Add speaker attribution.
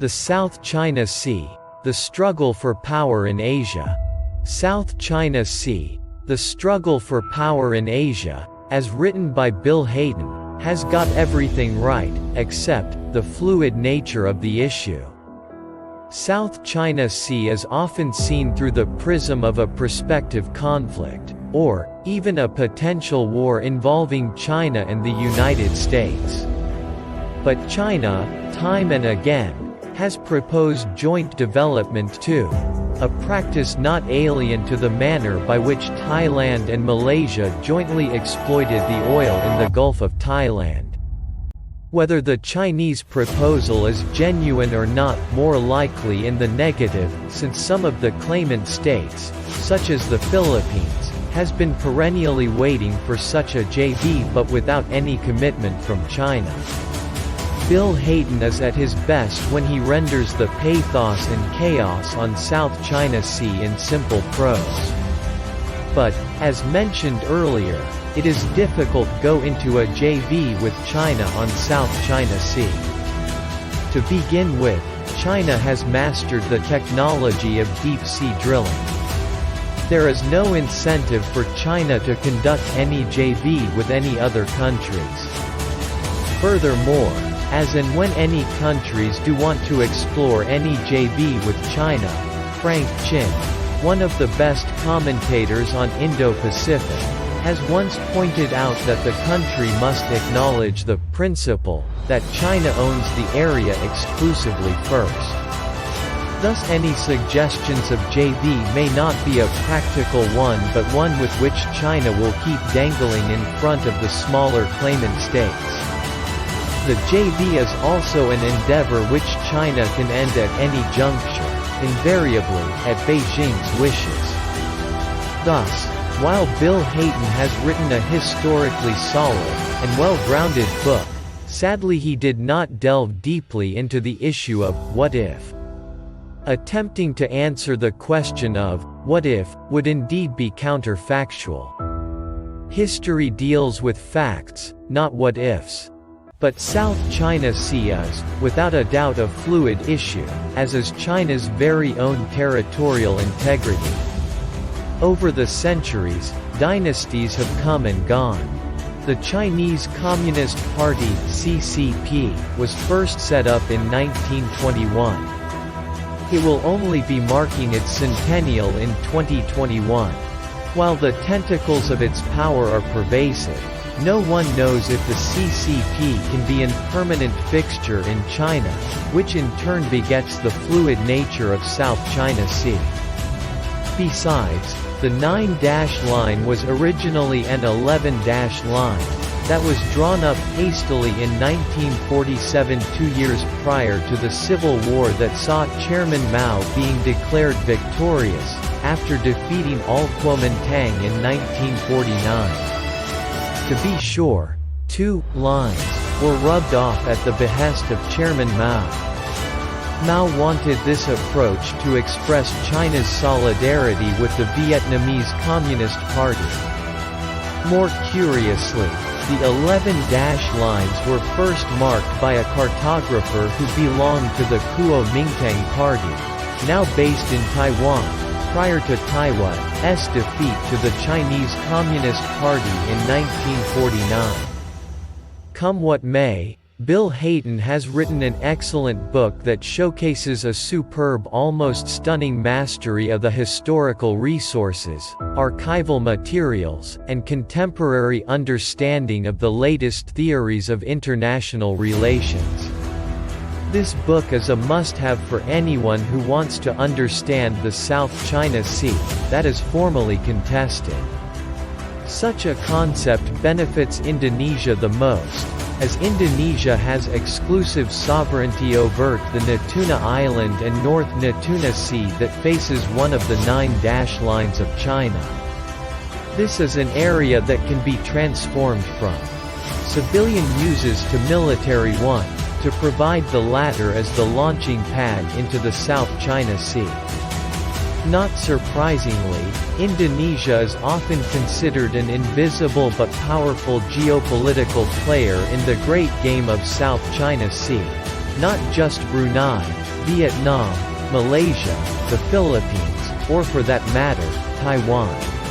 Speaker 1: The South China Sea. The struggle for power in Asia. South China Sea. The struggle for power in Asia, as written by Bill Hayton, has got everything right, except the fluid nature of the issue. South China Sea is often seen through the prism of a prospective conflict, or even a potential war involving China and the United States. But China, time and again, has proposed joint development too, a practice not alien to the manner by which Thailand and Malaysia jointly exploited the oil in the Gulf of Thailand. Whether the Chinese proposal is genuine or not, more likely in the negative, since some of the claimant states, such as the Philippines, has been perennially waiting for such a JV but without any commitment from China. Bill Hayton is at his best when he renders the pathos and chaos on South China Sea in simple prose. But, as mentioned earlier, it is difficult to go into a JV with China on South China Sea. To begin with, China has mastered the technology of deep-sea drilling. There is no incentive for China to conduct any JV with any other countries. Furthermore, as and when any countries do want to explore any JV with China, Frank Chin, one of the best commentators on Indo-Pacific, has once pointed out that the country must acknowledge the principle that China owns the area exclusively first. Thus any suggestions of JV may not be a practical one but one with which China will keep dangling in front of the smaller claimant states. The JV is also an endeavor which China can end at any juncture, invariably at Beijing's wishes. Thus, while Bill Hayton has written a historically solid and well-grounded book, sadly he did not delve deeply into the issue of what if. Attempting to answer the question of what if would indeed be counterfactual. History deals with facts, not what ifs. But South China Sea is, without a doubt, a fluid issue, as is China's very own territorial integrity. Over the centuries, dynasties have come and gone. The Chinese Communist Party (CCP) was first set up in 1921. It will only be marking its centennial in 2021. While the tentacles of its power are pervasive, no one knows if the CCP can be an permanent fixture in China, which in turn begets the fluid nature of South China Sea. Besides, the 9- line was originally an 11- line, that was drawn up hastily in 1947, 2 years prior to the civil war that saw Chairman Mao being declared victorious, after defeating Al Kuomintang in 1949. To be sure, 2 lines were rubbed off at the behest of Chairman Mao. Mao wanted this approach to express China's solidarity with the Vietnamese Communist Party. More curiously, the 11- lines were first marked by a cartographer who belonged to the Kuomintang Party, now based in Taiwan, prior to Taiwan's defeat to the Chinese Communist Party in 1949. Come what may, Bill Hayton has written an excellent book that showcases a superb, almost stunning mastery of the historical resources, archival materials, and contemporary understanding of the latest theories of international relations. This book is a must-have for anyone who wants to understand the South China Sea, that is formally contested. Such a concept benefits Indonesia the most, as Indonesia has exclusive sovereignty over the Natuna Island and North Natuna Sea that faces one of the 9- lines of China. This is an area that can be transformed from civilian uses to military one, to provide the latter as the launching pad into the South China Sea. Not surprisingly, Indonesia is often considered an invisible but powerful geopolitical player in the great game of South China Sea. Not just Brunei, Vietnam, Malaysia, the Philippines, or for that matter, Taiwan.